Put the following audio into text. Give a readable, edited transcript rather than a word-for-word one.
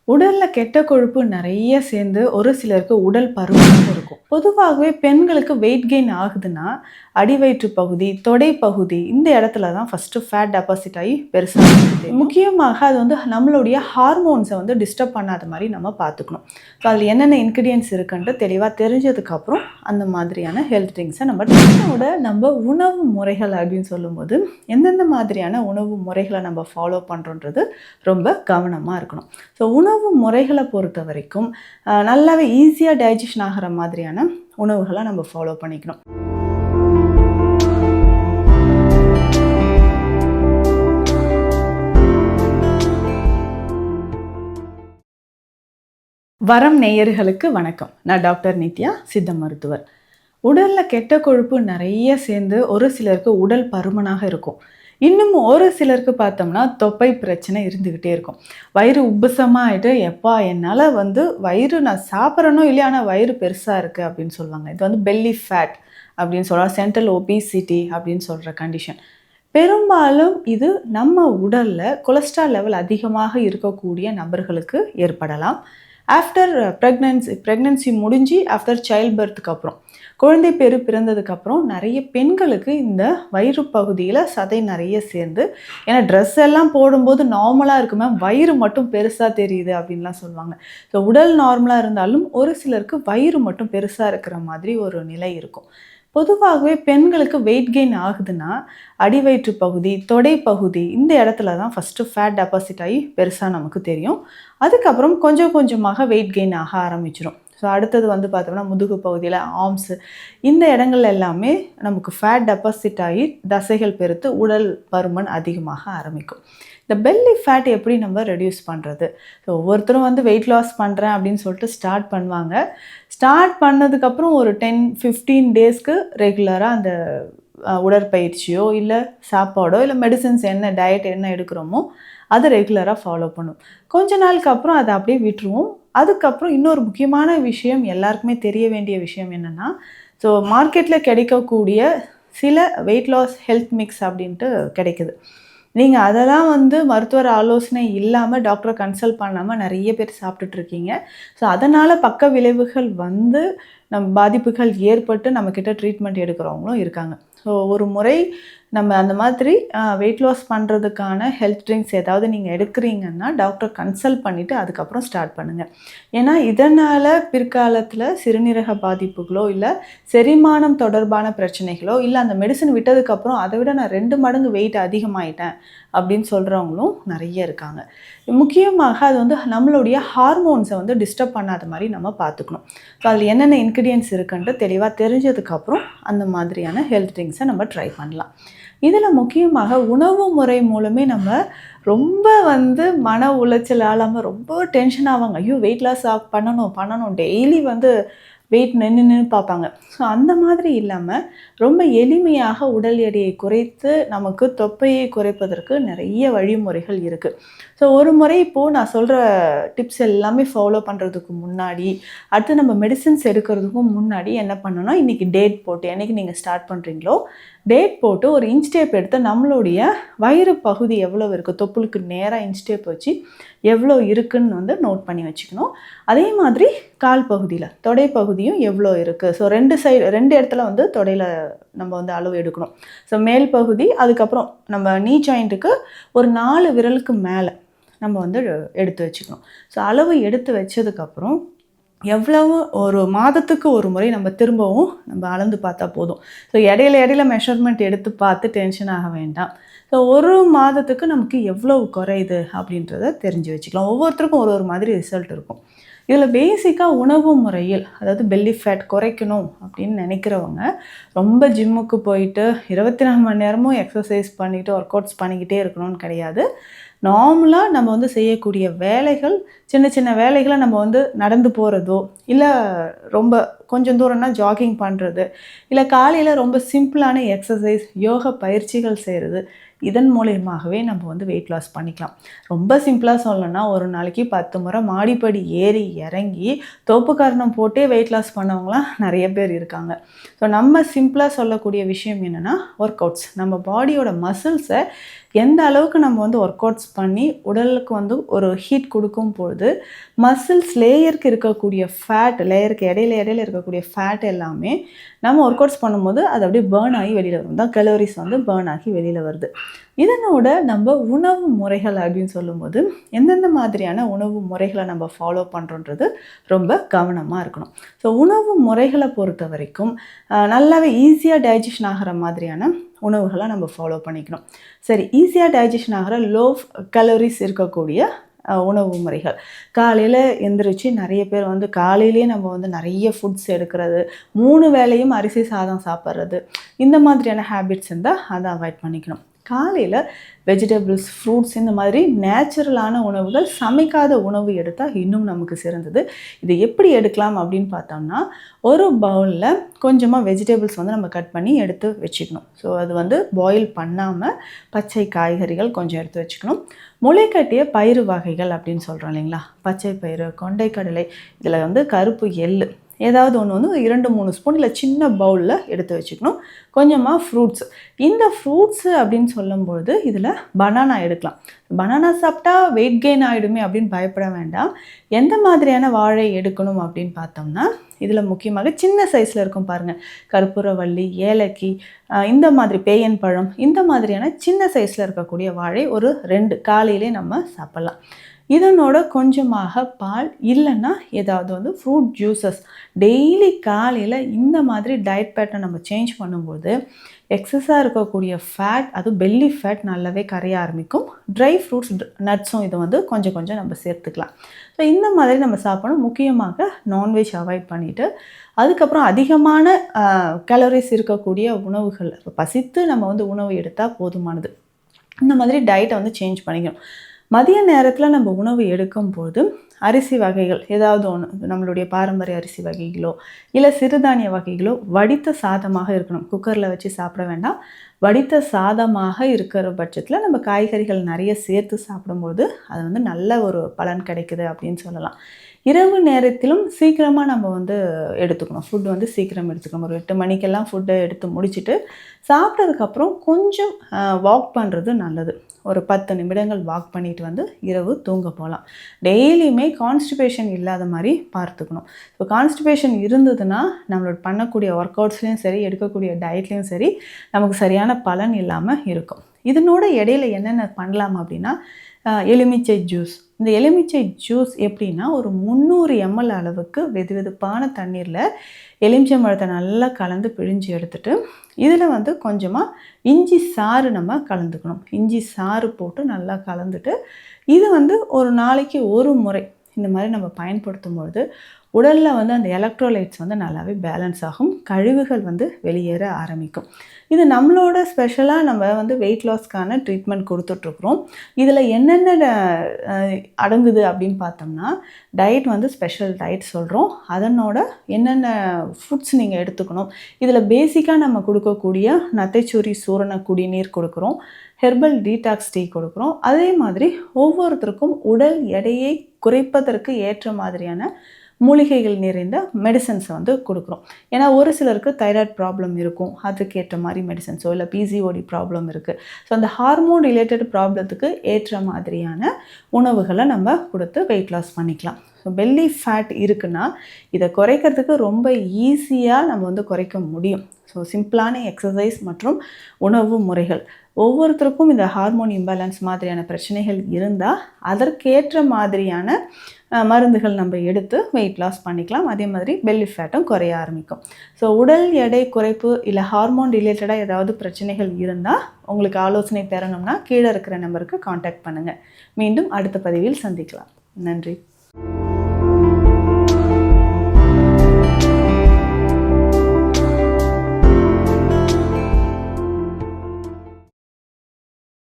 உடல்ல கெட்ட கொழுப்பு நெறைய சேர்ந்து ஒரு சிலருக்கு உடல் பருமனாக இருக்கும். பொதுவாகவே பெண்களுக்கு வெயிட் கெயின் ஆகுதுன்னா, அடிவயிற்று பகுதி, தொடை பகுதி இந்த இடத்துல தான் ஃபர்ஸ்ட்டு ஃபேட் டெபாசிட் ஆகி பெருசா தெரியும். முக்கியமாக அது நம்மளுடைய ஹார்மோன்ஸை டிஸ்டர்ப் பண்ணாத மாதிரி நம்ம பார்த்துக்கணும். ஸோ அதில் என்னென்ன இன்கிரியன்ட்ஸ் இருக்குன்ட்டு தெளிவாக தெரிஞ்சதுக்கப்புறம் அந்த மாதிரியான ஹெல்த் ட்ரிங்க்ஸை நம்ம உணவு முறைகள் அப்படின்னு சொல்லும்போது எந்தெந்த மாதிரியான உணவு முறைகளை நம்ம ஃபாலோ பண்ணுறோன்றது ரொம்ப கவனமாக இருக்கணும். ஸோ உணவு முறைகளை பொறுத்த வரைக்கும் நல்லாவே ஈஸியாக டைஜஷன் ஆகிற மாதிரியான உணவுகளை நம்ம ஃபாலோ பண்ணிக்கணும். வரம் நேயர்களுக்கு வணக்கம். நான் டாக்டர் நித்யா, சித்த மருத்துவர். உடலில் கெட்ட கொழுப்பு நிறைய சேர்ந்து ஒரு சிலருக்கு உடல் பருமனாக இருக்கும். இன்னும் ஒரு சிலருக்கு பார்த்தோம்னா தொப்பை பிரச்சனை இருந்துக்கிட்டே இருக்கும். வயிறு உப்புசமாக ஆகிட்டு எப்பா என்னால் வயிறு நான் சாப்பிட்றனோ இல்லையா, ஆனால் வயிறு பெருசாக இருக்குது அப்படின்னு சொல்லுவாங்க. இது பெல்லி ஃபேட் அப்படின்னு சொல்கிறாங்க, சென்ட்ரல் ஒபிசிட்டி அப்படின்னு சொல்கிற கண்டிஷன். பெரும்பாலும் இது நம்ம உடலில் கொலஸ்ட்ரால் லெவல் அதிகமாக இருக்கக்கூடிய நபர்களுக்கு ஏற்படலாம். ஆஃப்டர் ப்ரெக்னன்சி முடிஞ்சு ஆஃப்டர் சைல்ட் பர்த்துக்கு அப்புறம், குழந்தை பேரு பிறந்ததுக்கப்புறம் நிறைய பெண்களுக்கு இந்த வயிறு பகுதியில் சதை நிறைய சேர்ந்து, ஏன்னா ட்ரெஸ் எல்லாம் போடும்போது நார்மலாக இருக்குமே, வயிறு மட்டும் பெருசாக தெரியுது அப்படின்லாம் சொல்லுவாங்க. ஸோ உடல் நார்மலாக இருந்தாலும் ஒரு சிலருக்கு வயிறு மட்டும் பெருசாக இருக்கிற மாதிரி ஒரு நிலை இருக்கும். பொதுவாகவே பெண்களுக்கு வெயிட் கெயின் ஆகுதுன்னா அடிவயிற்று பகுதி, தொடை பகுதி இந்த இடத்துல தான் ஃபஸ்ட்டு ஃபேட் டெபாசிட் ஆகி பெருசாக நமக்கு தெரியும். அதுக்கப்புறம் கொஞ்சம் கொஞ்சமாக வெயிட் கெயின் ஆக ஆரம்பிச்சிடும். ஸோ அடுத்தது பார்த்தோம்னா முதுகு பகுதியில், ஆர்ம்ஸு இந்த இடங்கள் எல்லாமே நமக்கு ஃபேட் டெபாசிட் ஆகி தசைகள் பெருத்து உடல் பருமன் அதிகமாக ஆரம்பிக்கும். இந்த பெல்லி ஃபேட் எப்படி நம்ம ரெடியூஸ் பண்ணுறது? ஸோ ஒவ்வொருத்தரும் வெயிட் லாஸ் பண்ணுறேன் அப்படின்னு சொல்லிட்டு ஸ்டார்ட் பண்ணுவாங்க. ஸ்டார்ட் பண்ணதுக்கப்புறம் ஒரு 10-15 டேஸ்க்கு ரெகுலராக அந்த உடற்பயிற்சியோ இல்லை சாப்பாடோ இல்லை மெடிசன்ஸ் என்ன டயட் என்ன எடுக்கிறோமோ அதை ரெகுலராக ஃபாலோ பண்ணும். கொஞ்ச நாளுக்கு அப்புறம் அதை அப்படியே விட்டுருவோம். அதுக்கப்புறம் இன்னொரு முக்கியமான விஷயம், எல்லாருக்குமே தெரிய வேண்டிய விஷயம் என்னென்னா, ஸோ மார்க்கெட்டில் கிடைக்கக்கூடிய சில வெயிட் லாஸ் ஹெல்த் மிக்ஸ் அப்படின்ட்டு கிடைக்குது. நீங்கள் அதெல்லாம் மருத்துவர் ஆலோசனை இல்லாமல், டாக்டரை கன்சல்ட் பண்ணாமல் நிறைய பேர் சாப்பிட்டுட்ருக்கீங்க. ஸோ அதனால் பக்க விளைவுகள் நம்ம பாதிப்புகள் ஏற்பட்டு நம்மக்கிட்ட ட்ரீட்மெண்ட் எடுக்கிறவங்களும் இருக்காங்க. ஸோ ஒரு முறை நம்ம அந்த மாதிரி வெயிட் லாஸ் பண்ணுறதுக்கான ஹெல்த் ட்ரிங்க்ஸ் ஏதாவது நீங்கள் எடுக்கிறீங்கன்னா டாக்டரை கன்சல்ட் பண்ணிவிட்டு அதுக்கப்புறம் ஸ்டார்ட் பண்ணுங்கள். ஏன்னா இதனால் பிற்காலத்தில் சிறுநீரக பாதிப்புகளோ இல்லை செரிமானம் தொடர்பான பிரச்சனைகளோ இல்லை அந்த மெடிசன் விட்டதுக்கப்புறம் அதை விட நான் 2 மடங்கு வெயிட் அதிகமாகிட்டேன் அப்படின்னு சொல்கிறவங்களும் நிறைய இருக்காங்க. முக்கியமாக அது நம்மளுடைய ஹார்மோன்ஸை டிஸ்டர்ப் பண்ணாத மாதிரி நம்ம பார்த்துக்கணும். ஸோ அதில் என்னென்ன இன்கிரியன்ட்ஸ் இருக்குன்ட்டு தெளிவாக தெரிஞ்சதுக்கப்புறம் அந்த மாதிரியான ஹெல்த் ட்ரிங்க்ஸை நம்ம ட்ரை பண்ணலாம். இதில் முக்கியமாக உணவு முறை மூலமே நம்ம ரொம்ப மன உளைச்சல் ரொம்ப டென்ஷன் ஆவாங்க. ஐயோ வெயிட் லாஸ் பண்ணணும் டெய்லி வெயிட் நின்று பார்ப்பாங்க. ஸோ அந்த மாதிரி இல்லாமல் ரொம்ப எளிமையாக உடல் எடையை குறைத்து நமக்கு தொப்பையை குறைப்பதற்கு நிறைய வழிமுறைகள் இருக்குது. ஸோ ஒரு முறை இப்போது நான் சொல்கிற டிப்ஸ் எல்லாமே ஃபாலோ பண்ணுறதுக்கு முன்னாடி, அடுத்து நம்ம மெடிசின்ஸ் எடுக்கிறதுக்கும் முன்னாடி என்ன பண்ணணும்னா, இன்றைக்கி டேட் போட்டு, என்றைக்கு நீங்கள் ஸ்டார்ட் பண்ணுறீங்களோ டேட் போட்டு ஒரு இன்ச் டேப் எடுத்து நம்மளுடைய வயிறு பகுதி எவ்வளோ இருக்குது, தொப்புளுக்கு நேராக இன்ச் டேப் வச்சு எவ்வளோ இருக்குன்னு நோட் பண்ணி வச்சுக்கணும். அதே மாதிரி கால் பகுதியில், தொடை பகுதியும் எவ்வளோ இருக்குது. ஸோ 2 இடத்துல தொடையில் நம்ம அளவு எடுக்கணும். ஸோ மேல் பகுதி, அதுக்கப்புறம் நம்ம நீ ஜாயிண்ட்டுக்கு ஒரு 4 விரலுக்கு மேலே நம்ம எடுத்து வச்சுக்கணும். ஸோ அளவு எடுத்து வச்சதுக்கப்புறம் எவ்வளவு ஒரு மாதத்துக்கு ஒரு முறை நம்ம திரும்பவும் நம்ம அளந்து பார்த்தா போதும். ஸோ இடையில மெஷர்மெண்ட் எடுத்து பார்த்து டென்ஷன் ஆக வேண்டாம். ஸோ ஒரு மாதத்துக்கு நமக்கு எவ்வளவு குறையுது அப்படின்றத தெரிஞ்சு வச்சுக்கலாம். ஒவ்வொருத்தருக்கும் ஒரு மாதிரி ரிசல்ட் இருக்கும். இதில் பேசிக்காக உணவு முறையில், அதாவது பெல்லி ஃபேட் குறைக்கணும் அப்படின்னு நினைக்கிறவங்க ரொம்ப ஜிம்முக்கு போயிட்டு 24 மணி நேரமும் எக்ஸசைஸ் பண்ணிவிட்டு ஒர்க் அவுட்ஸ் பண்ணிக்கிட்டே இருக்கணும்னு கிடையாது. நார்மலாக நம்ம செய்யக்கூடிய வேலைகள், சின்ன சின்ன வேலைகளை நம்ம நடந்து போகிறதோ இல்லை ரொம்ப கொஞ்சம் தூரம்னா ஜாகிங் பண்ணுறது, இல்லை காலையில் ரொம்ப சிம்பிளான எக்ஸசைஸ் யோகா பயிற்சிகள் செய்கிறது, இதன் மூலயமாகவே நம்ம வெயிட் லாஸ் பண்ணிக்கலாம். ரொம்ப சிம்பிளாக சொல்லணும்னா, ஒரு நாளைக்கு 10 முறை மாடிப்படி ஏறி இறங்கி தோப்பு காரணம் போட்டே வெயிட் லாஸ் பண்ணவங்களாம் நிறைய பேர் இருக்காங்க. ஸோ நம்ம சிம்பிளாக சொல்லக்கூடிய விஷயம் என்னென்னா, ஒர்க் அவுட்ஸ், நம்ம பாடியோட மசில்ஸை எந்த அளவுக்கு நம்ம வந்து ஒர்க் அவுட்ஸ் பண்ணி உடலுக்கு வந்து ஒரு ஹீட் கொடுக்கும் பொழுது மசில்ஸ் லேயருக்கு இருக்கக்கூடிய ஃபேட், லேயருக்கு இடையில இருக்கக்கூடிய ஃபேட் எல்லாமே நம்ம ஒர்க் அவுட்ஸ் பண்ணும்போது அது அப்படியே பேர்ன் ஆகி வெளியில் வரும். தான் கலோரிஸ் வந்து பேர்ன் ஆகி வெளியில் வருது. இதனோட நம்ம உணவு முறைகள் அப்படின்னு சொல்லும்போது எந்தெந்த மாதிரியான உணவு முறைகளை நம்ம ஃபாலோ பண்ணுறோன்றது ரொம்ப கவனமாக இருக்கணும். ஸோ உணவு முறைகளை பொறுத்த வரைக்கும் நல்லாவே ஈஸியாக டைஜஷன் ஆகிற மாதிரியான உணவுகளை நம்ம ஃபாலோ பண்ணிக்கணும். சரி, ஈஸியாக டைஜஷன் ஆகிற லோ கலோரிஸ் இருக்கக்கூடிய உணவு முறைகள். காலையில் எந்திரிச்சு நிறைய பேர் வந்து காலையிலேயே நம்ம வந்து நிறைய ஃபுட்ஸ் எடுக்கிறது, 3 வேளையும் அரிசி சாதம் சாப்பிட்றது, இந்த மாதிரியான ஹேபிட்ஸ் இருந்தால் அதை அவாய்ட் பண்ணிக்கணும். காலையில் வெஜிடபிள்ஸ், ஃப்ரூட்ஸ் இந்த மாதிரி நேச்சுரலான உணவுகள், சமைக்காத உணவு எடுத்தால் இன்னும் நமக்கு சிறந்தது. இது எப்படி எடுக்கலாம் அப்படின்னு பார்த்தோம்னா, ஒரு பவுலில் கொஞ்சமாக வெஜிடபிள்ஸ் வந்து நம்ம கட் பண்ணி எடுத்து வச்சுக்கணும். ஸோ அது வந்து பாயில் பண்ணாமல் பச்சை காய்கறிகள் கொஞ்சம் எடுத்து வச்சுக்கணும். முளைக்கட்டிய பயிறு வகைகள் அப்படின்னு சொல்கிறோம் இல்லைங்களா, பச்சை பயிறு, கொண்டைக்கடலை, இதில் வந்து கருப்பு எள்ளு, ஏதாவது ஒன்று வந்து 2-3 ஸ்பூன் இல்லை சின்ன பவுலில் எடுத்து வச்சுக்கணும். கொஞ்சமாக ஃப்ரூட்ஸ். இந்த ஃப்ரூட்ஸு அப்படின்னு சொல்லும்பொழுது இதில் பனானா எடுக்கலாம். பனானா சாப்பிட்டா வெயிட் கெயின் ஆகிடுமே அப்படின்னு பயப்பட வேண்டாம். எந்த மாதிரியான வாழை எடுக்கணும் அப்படின்னு பார்த்தோம்னா, இதில் முக்கியமாக சின்ன சைஸில் இருக்கும் பாருங்கள், கற்பூரவள்ளி, ஏலக்கி, இந்த மாதிரி பேயன் பழம், இந்த மாதிரியான சின்ன சைஸில் இருக்கக்கூடிய வாழை ஒரு 2 காலையிலே நம்ம சாப்பிட்லாம். இதனோட கொஞ்சமாக பால் இல்லைன்னா ஏதாவது வந்து ஃப்ரூட் ஜூஸஸ் டெய்லி காலையில் இந்த மாதிரி டயட் பேட்டர்ன் நம்ம சேஞ்ச் பண்ணும்போது எக்ஸஸாக இருக்கக்கூடிய ஃபேட், அதுவும் பெல்லி ஃபேட் நல்லாவே கரைய ஆரம்பிக்கும். ட்ரை ஃப்ரூட்ஸ், நட்ஸும் இதை வந்து கொஞ்சம் கொஞ்சம் நம்ம சேர்த்துக்கலாம். ஸோ இந்த மாதிரி நம்ம சாப்பிடணும். முக்கியமாக நான்வெஜ் அவாய்ட் பண்ணிவிட்டு அதுக்கப்புறம் அதிகமான கலோரிஸ் இருக்கக்கூடிய உணவுகள், பசித்து நம்ம வந்து உணவு எடுத்தால் போதுமானது. இந்த மாதிரி டயட்டை வந்து சேஞ்ச் பண்ணிக்கணும். மதிய நேரத்தில் நம்ம உணவு எடுக்கும்போது அரிசி வகைகள் ஏதாவது ஒன்று, நம்மளுடைய பாரம்பரிய அரிசி வகைகளோ இல்லை சிறுதானிய வகைகளோ வடித்த சாதமாக இருக்கணும். குக்கரில் வச்சு சாப்பிட வேண்டாம். வடித்த சாதமாக இருக்கிற பட்சத்தில் நம்ம காய்கறிகள் நிறைய சேர்த்து சாப்பிடும்போது அது வந்து நல்ல ஒரு பலன் கிடைக்குது அப்படின்னு சொல்லலாம். இரவு நேரத்திலும் சீக்கிரமாக நம்ம வந்து எடுத்துக்கணும். ஃபுட்டு வந்து சீக்கிரம் எடுத்துக்கணும். ஒரு 8 மணிக்கெல்லாம் ஃபுட்டை எடுத்து முடிச்சுட்டு சாப்பிட்டதுக்கப்புறம் கொஞ்சம் வாக் பண்ணுறது நல்லது. ஒரு 10 நிமிடங்கள் வாக் பண்ணிட்டு வந்து இரவு தூங்க போகலாம். டெய்லியுமே கான்ஸ்டிபேஷன் இல்லாத மாதிரி பார்த்துக்கணும். இப்போ கான்ஸ்டிபேஷன் இருந்ததுன்னா நம்மளோட பண்ணக்கூடிய ஒர்க் அவுட்ஸ்லேயும் சரி, எடுக்கக்கூடிய டயட்லேயும் சரி, நமக்கு சரியான பலன் இல்லாமல் இருக்கும். இதனோட இடையில என்னென்ன பண்ணலாம் அப்படின்னா, எலுமிச்சை ஜூஸ். இந்த எலுமிச்சை ஜூஸ் எப்படின்னா, ஒரு 300 ml அளவுக்கு வெதுவெதுப்பான தண்ணீரில் எலுமிச்சை பழத்தை நல்லா கலந்து பிழிஞ்சு எடுத்துட்டு இதில் வந்து கொஞ்சமாக இஞ்சி சாறு நம்ம கலந்துக்கணும். இஞ்சி சாறு போட்டு நல்லா கலந்துட்டு இது வந்து ஒரு நாளைக்கு ஒரு முறை இந்த மாதிரி நம்ம பயன்படுத்தும்பொழுது உடலில் வந்து அந்த எலக்ட்ரோலைட்ஸ் வந்து நல்லாவே பேலன்ஸ் ஆகும். கழிவுகள் வந்து வெளியேற ஆரம்பிக்கும். இது நம்மளோட ஸ்பெஷலாக நம்ம வந்து வெயிட் லாஸ்க்கான ட்ரீட்மெண்ட் கொடுத்துட்ருக்குறோம். இதில் என்னென்ன அடங்குது அப்படின்னு பார்த்தோம்னா, டயட் வந்து ஸ்பெஷல் டயட் சொல்கிறோம். அதனோட என்னென்ன ஃபுட்ஸ் நீங்கள் எடுத்துக்கணும். இதில் பேசிக்காக நம்ம கொடுக்கக்கூடிய நத்தைச்சூரி சூரண குடிநீர் கொடுக்குறோம். ஹெர்பல் டீடாக்ஸ் டீ கொடுக்குறோம். அதே மாதிரி ஒவ்வொருத்தருக்கும் உடல் எடையை குறைப்பதற்கு ஏற்ற மாதிரியான மூலிகைகள் நிறைந்த மெடிசன்ஸை வந்து கொடுக்குறோம். ஏன்னா ஒரு சிலருக்கு தைராய்டு ப்ராப்ளம் இருக்கும், அதுக்கேற்ற மாதிரி மெடிசன்ஸோ இல்லை பிசிஓடி ப்ராப்ளம் இருக்குது. ஸோ அந்த ஹார்மோன் ரிலேட்டட் ப்ராப்ளத்துக்கு ஏற்ற மாதிரியான உணவுகளை நம்ம கொடுத்து வெயிட் லாஸ் பண்ணிக்கலாம். ஸோ பெல்லி ஃபேட் இருக்குன்னா இதை குறைக்கிறதுக்கு ரொம்ப ஈஸியாக நம்ம வந்து குறைக்க முடியும். ஸோ சிம்பிளான எக்ஸசைஸ் மற்றும் உணவு முறைகள். ஒவ்வொருத்தருக்கும் இந்த ஹார்மோன் இம்பேலன்ஸ் மாதிரியான பிரச்சனைகள் இருந்தால் அதற்கேற்ற மாதிரியான மருந்துகள் நம்ம எடுத்து வெயிட் லாஸ் பண்ணிக்கலாம். அதே மாதிரி பெல்லி ஃபேட்டும் குறைய ஆரம்பிக்கும். ஸோ உடல் எடை குறைப்பு இல்லை ஹார்மோன் ரிலேட்டடாக ஏதாவது பிரச்சனைகள் இருந்தால் உங்களுக்கு ஆலோசனை பெறணும்னா கீழே இருக்கிற நம்பருக்கு காண்டாக்ட் பண்ணுங்கள். மீண்டும் அடுத்த பதிவில் சந்திக்கலாம். நன்றி.